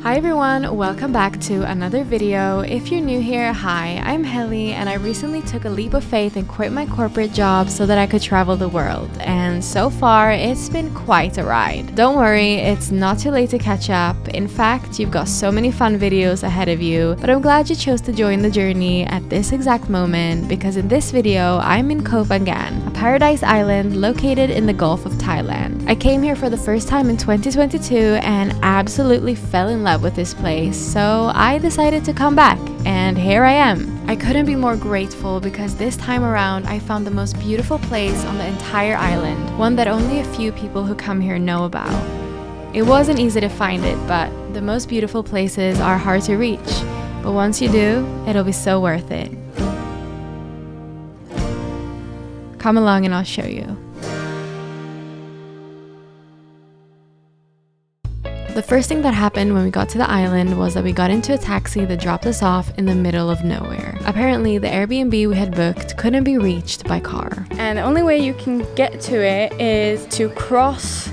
Hi everyone, welcome back to another video. If you're new here, hi, I'm Helly and I recently took a leap of faith and quit my corporate job so that I could travel the world. And so far, it's been quite a ride. Don't worry, it's not too late to catch up. In fact, you've got so many fun videos ahead of you, but I'm glad you chose to join the journey at this exact moment because in this video, I'm in Koh Phangan, a paradise island located in the Gulf of Thailand. I came here for the first time in 2022 and absolutely fell in love with this place, so I decided to come back, and here I am. I couldn't be more grateful because this time around I found the most beautiful place on the entire island, one that only a few people who come here know about. It wasn't easy to find it, but the most beautiful places are hard to reach, but once you do, it'll be so worth it. Come along and I'll show you. The first thing that happened when we got to the island was that we got into a taxi that dropped us off in the middle of nowhere. Apparently, the Airbnb we had booked couldn't be reached by car. And the only way you can get to it is to cross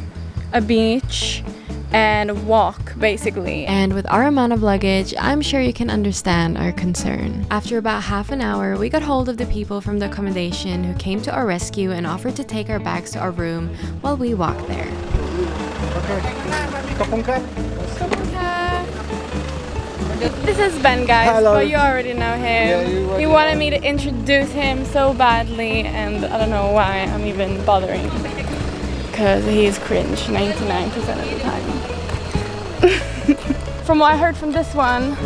a beach and walk, basically. And with our amount of luggage, I'm sure you can understand our concern. After about half an hour, we got hold of the people from the accommodation who came to our rescue and offered to take our bags to our room while we walked there. This is Ben, guys. Hello. But you already know him. Yeah, he wanted me to introduce him so badly, and I don't know why I'm even bothering. Because he's cringe 99% of the time. From what I heard from this one,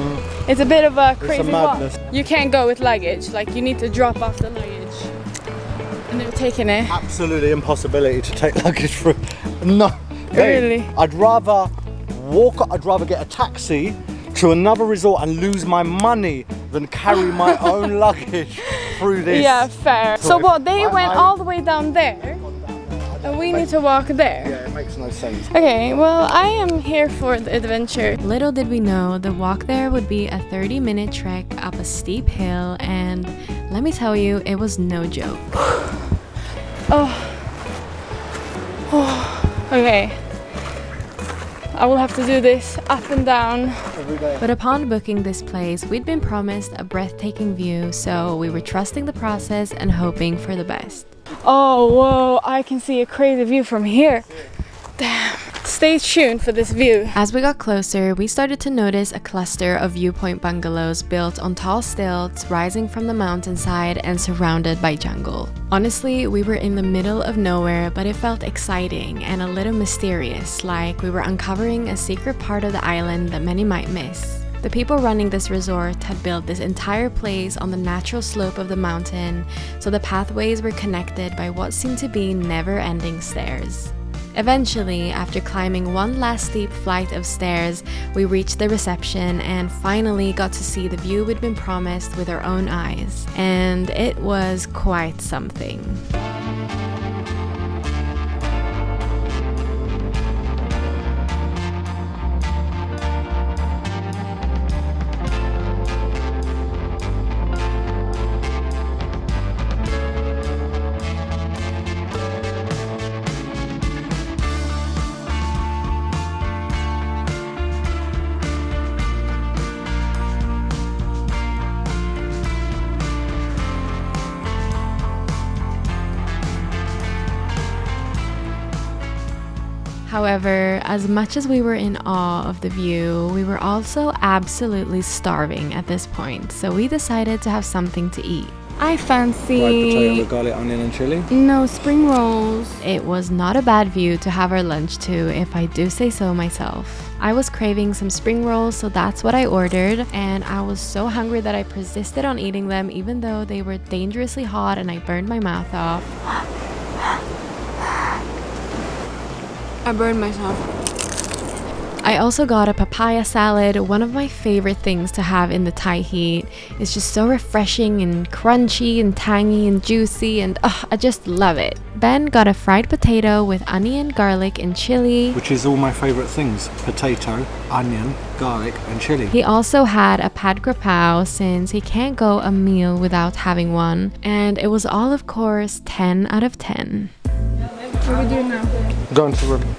it's a bit of a crazy walk. You can't go with luggage. Like, you need to drop off the luggage. And they're taking it. Absolutely impossibility to take luggage through. No. Really? I'd rather walk, I'd rather get a taxi to another resort and lose my money than carry my own luggage through this. Yeah, fair. So what, they went all the way down there and we need to walk there? Yeah, it makes no sense. Okay, well, I am here for the adventure. Little did we know the walk there would be a 30-minute trek up a steep hill, and let me tell you, it was no joke. Okay. I will have to do this up and down. Every day. But upon booking this place, we'd been promised a breathtaking view, so we were trusting the process and hoping for the best. Oh, whoa, I can see a crazy view from here. Damn. Stay tuned for this view. As we got closer, we started to notice a cluster of viewpoint bungalows built on tall stilts rising from the mountainside and surrounded by jungle. Honestly, we were in the middle of nowhere, but it felt exciting and a little mysterious, like we were uncovering a secret part of the island that many might miss. The people running this resort had built this entire place on the natural slope of the mountain, so the pathways were connected by what seemed to be never-ending stairs. Eventually, after climbing one last steep flight of stairs, we reached the reception and finally got to see the view we'd been promised with our own eyes. And it was quite something. However, as much as we were in awe of the view, we were also absolutely starving at this point, so we decided to have something to eat. I fancy... Fried potato with garlic, onion and chili. No, spring rolls. It was not a bad view to have our lunch to, if I do say so myself. I was craving some spring rolls, so that's what I ordered, and I was so hungry that I persisted on eating them even though they were dangerously hot and I burned my mouth off. I burned myself. I also got a papaya salad, one of my favorite things to have in the Thai heat. It's just so refreshing and crunchy and tangy and juicy, and I just love it. Ben got a fried potato with onion, garlic and chili. Which is all my favourite things. Potato, onion, garlic and chili. He also had a pad krapao since he can't go a meal without having one. And it was all, of course, 10 out of 10. What are we doing now? Go into the room.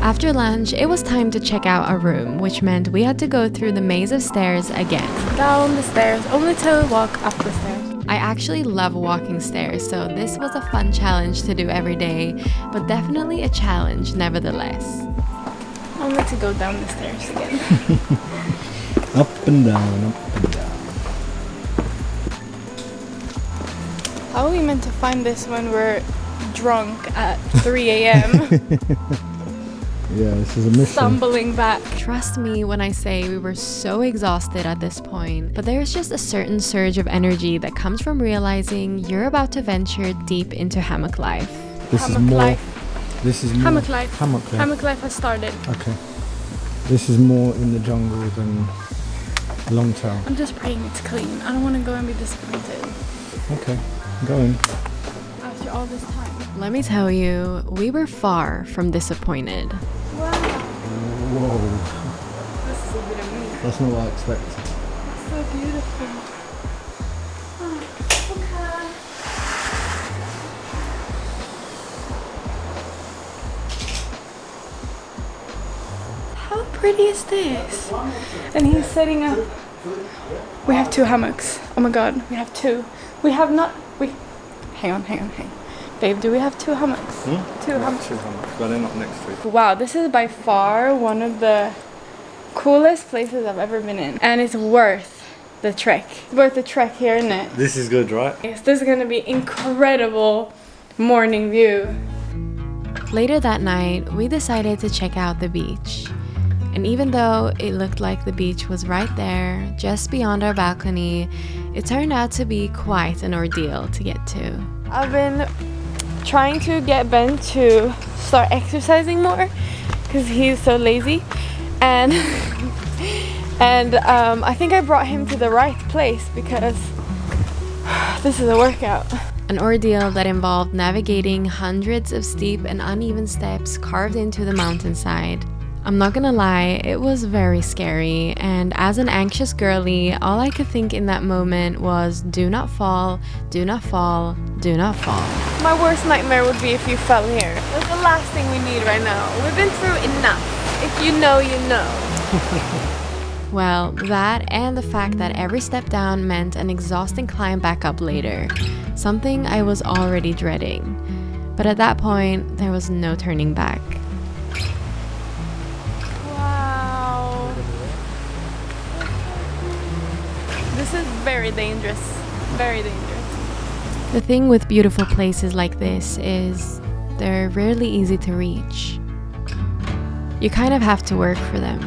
After lunch, it was time to check out our room, which meant we had to go through the maze of stairs again. Down the stairs, only to walk up the stairs. I actually love walking stairs, so this was a fun challenge to do every day, but definitely a challenge nevertheless. Only to go down the stairs again. Up and down, up and down. How are we meant to find this when we're drunk at 3 a.m. Yeah, this is a mission. stumbling back? Trust me when I say we were so exhausted at this point, but there's just a certain surge of energy that comes from realizing you're about to venture deep into hammock life. This is more. Hammock life. Hammock life. Hammock life has started. Okay. This is more in the jungle than Longtail. I'm just praying it's clean. I don't want to go and be disappointed. Okay, go in. After all this time. Let me tell you, we were far from disappointed. Wow. Whoa, This is a bit of me. that's not what I expected. It's so beautiful. Oh, okay. How pretty is this? And he's setting up. We have 2 hammocks. Oh my god, we have 2. We have not. Hang on. Babe, do we have 2 hammocks? 2 hammocks. But they're not next to each other. Wow, this is by far one of the coolest places I've ever been in. And it's worth the trek. It's worth the trek here, isn't it? This is good, right? Yes, this is gonna be incredible morning view. Later that night, we decided to check out the beach. And even though it looked like the beach was right there, just beyond our balcony, it turned out to be quite an ordeal to get to. I've been trying to get Ben to start exercising more because he's so lazy, and I think I brought him to the right place because this is a workout. An ordeal that involved navigating hundreds of steep and uneven steps carved into the mountainside. I'm not gonna lie, it was very scary, and as an anxious girly, all I could think in that moment was do not fall, do not fall, do not fall. My worst nightmare would be if you fell here. That's the last thing we need right now. We've been through enough. If you know, you know. Well, that and the fact that every step down meant an exhausting climb back up later, something I was already dreading. But at that point, there was no turning back. Wow. This is very dangerous. Very dangerous. The thing with beautiful places like this is they're rarely easy to reach. You kind of have to work for them.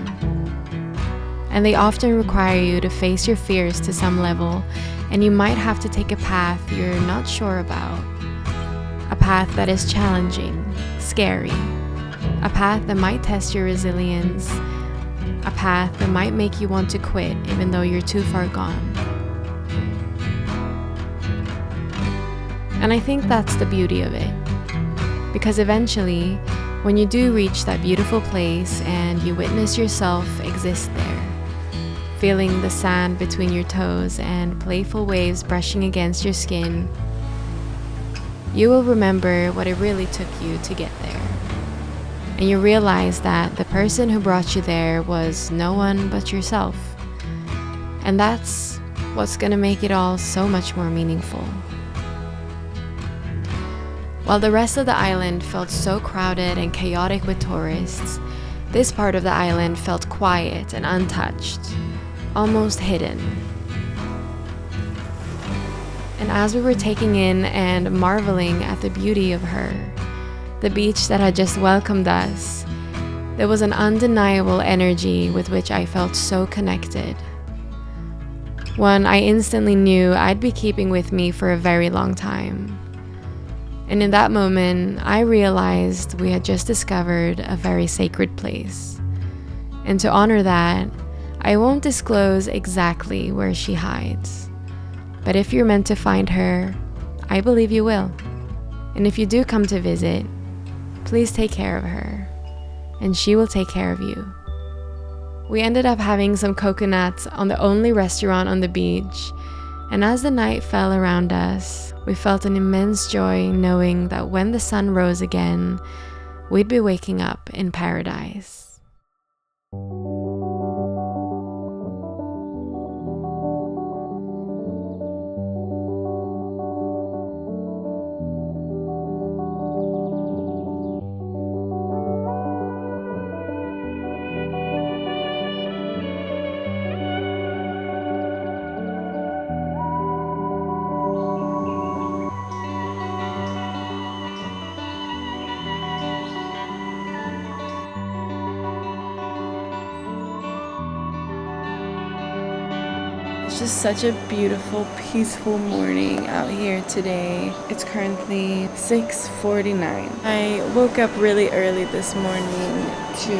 And they often require you to face your fears to some level, and you might have to take a path you're not sure about. A path that is challenging, scary. A path that might test your resilience. A path that might make you want to quit even though you're too far gone. And I think that's the beauty of it. Because eventually, when you do reach that beautiful place and you witness yourself exist there, feeling the sand between your toes and playful waves brushing against your skin, you will remember what it really took you to get there. And you realize that the person who brought you there was no one but yourself. And that's what's gonna make it all so much more meaningful. While the rest of the island felt so crowded and chaotic with tourists, this part of the island felt quiet and untouched, almost hidden. And as we were taking in and marveling at the beauty of her, the beach that had just welcomed us, there was an undeniable energy with which I felt so connected. One I instantly knew I'd be keeping with me for a very long time. And in that moment, I realized we had just discovered a very sacred place. And to honor that, I won't disclose exactly where she hides. But if you're meant to find her, I believe you will. And if you do come to visit, please take care of her, and she will take care of you. We ended up having some coconuts on the only restaurant on the beach, and as the night fell around us, we felt an immense joy knowing that when the sun rose again, we'd be waking up in paradise. It's just such a beautiful, peaceful morning out here today. It's currently 6:49. I woke up really early this morning to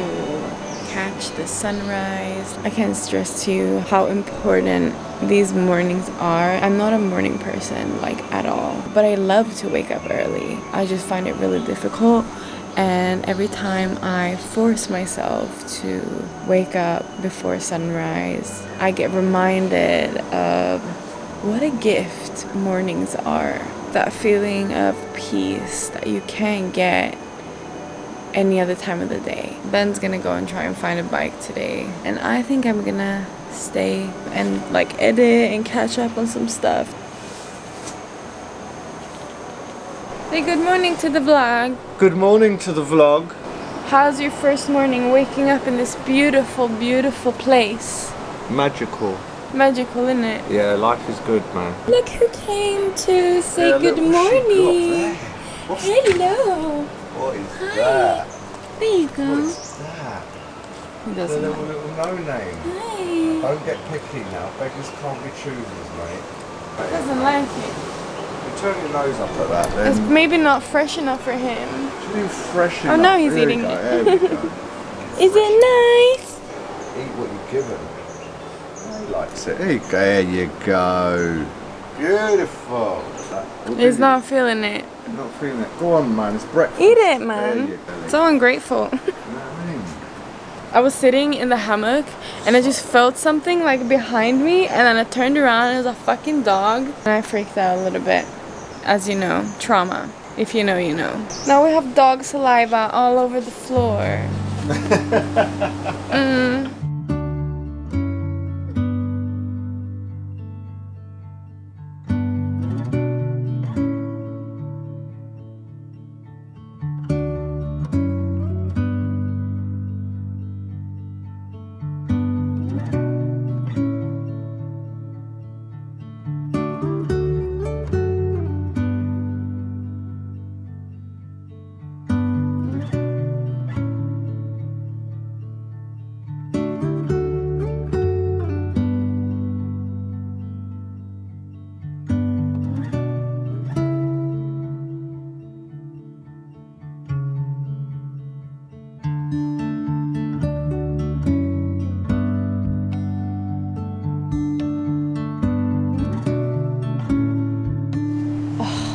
catch the sunrise. I can't stress to you how important these mornings are. I'm not a morning person, like, at all, but I love to wake up early. I just find it really difficult. And every time I force myself to wake up before sunrise, I get reminded of what a gift mornings are. That feeling of peace that you can't get any other time of the day. Ben's gonna go and try and find a bike today. And I think I'm gonna stay and like edit and catch up on some stuff. Say good morning to the vlog. Good morning to the vlog. How's your first morning waking up in this beautiful, beautiful place? Magical. Magical, isn't it? Yeah, life is good, man. Look who came to say good morning. Hello. What is Hi. that? There you go. What is that? He The doesn't little, know. little no-name. Hi. Don't get picky now. Beggars can't be choosers, mate. Doesn't like it. You turn your nose up at that, then. It's maybe not fresh enough for him. Should be fresh Oh, enough. no, he's There we eating go, it. There we go. Is it nice? Eat what you're given. He likes it. There you go. Beautiful. He's not feeling it. Not feeling it. Go on, man. It's breakfast. Eat it, There man. you go. So ungrateful. You know what I mean? I was sitting in the hammock and I just felt something like behind me, and then I turned around and it was a fucking dog. And I freaked out a little bit. As you know, trauma. If you know, you know. Now we have dog saliva all over the floor.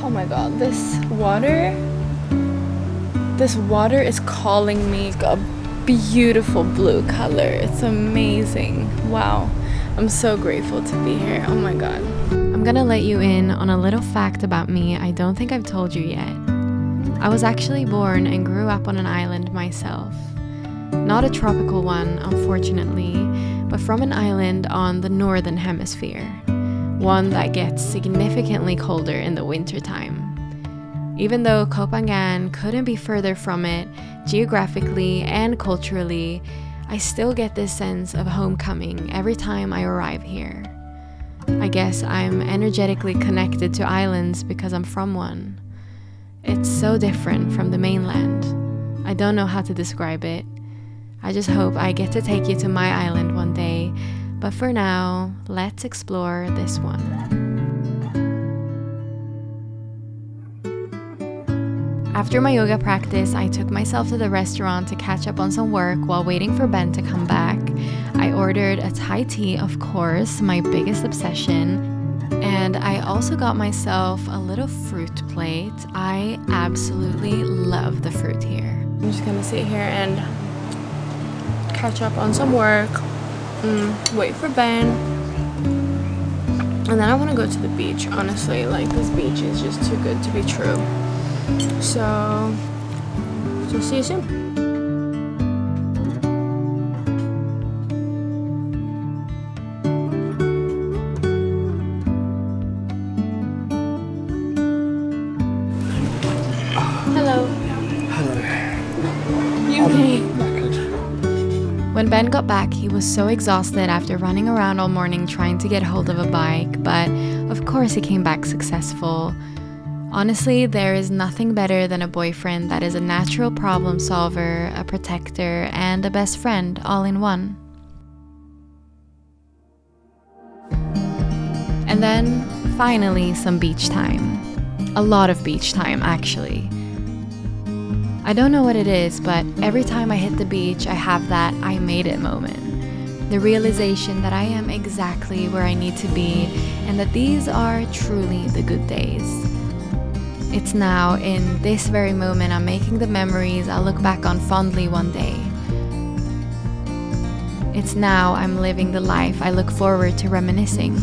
Oh my god, this water is calling me a beautiful blue color. It's amazing. Wow. I'm so grateful to be here. Oh my god. I'm gonna let you in on a little fact about me I don't think I've told you yet. I was actually born and grew up on an island myself. Not a tropical one, unfortunately, but from an island on the northern hemisphere. One that gets significantly colder in the wintertime. Even though Koh Phangan couldn't be further from it, geographically and culturally, I still get this sense of homecoming every time I arrive here. I guess I'm energetically connected to islands because I'm from one. It's so different from the mainland. I don't know how to describe it. I just hope I get to take you to my island one day, but for now, let's explore this one. After my yoga practice, I took myself to the restaurant to catch up on some work while waiting for Ben to come back. I ordered a Thai tea, of course, my biggest obsession, and I also got myself a little fruit plate. I absolutely love the fruit here. I'm just gonna sit here and catch up on some work, wait for Ben, and then I want to go to the beach. Honestly, like, this beach is just too good to be true. So So see you soon. Hello. Hello. You okay? Knackered. When Ben got back, he was so exhausted after running around all morning trying to get hold of a bike, but of course he came back successful. Honestly, there is nothing better than a boyfriend that is a natural problem solver, a protector, and a best friend all in one. And then, finally, some beach time. A lot of beach time, actually. I don't know what it is, but every time I hit the beach, I have that I made it moment. The realization that I am exactly where I need to be and that these are truly the good days. It's now, in this very moment, I'm making the memories I'll look back on fondly one day. It's now I'm living the life I look forward to reminiscing.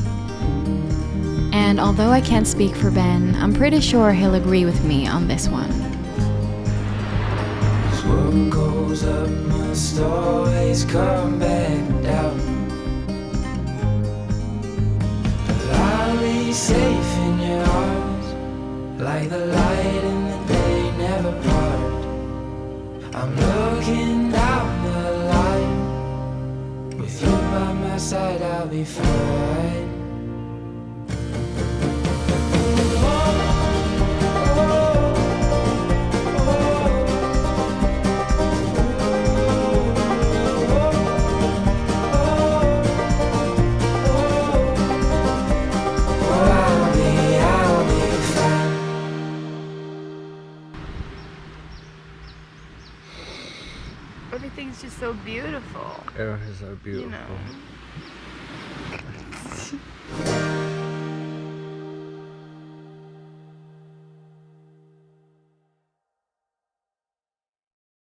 And although I can't speak for Ben, I'm pretty sure he'll agree with me on this one. What goes up must always come back down. But I'll be safe in your arms, like the light in the day never part. I'm looking down the line, with you by my side I'll be fine. Everything's just so beautiful. It is so beautiful. You know.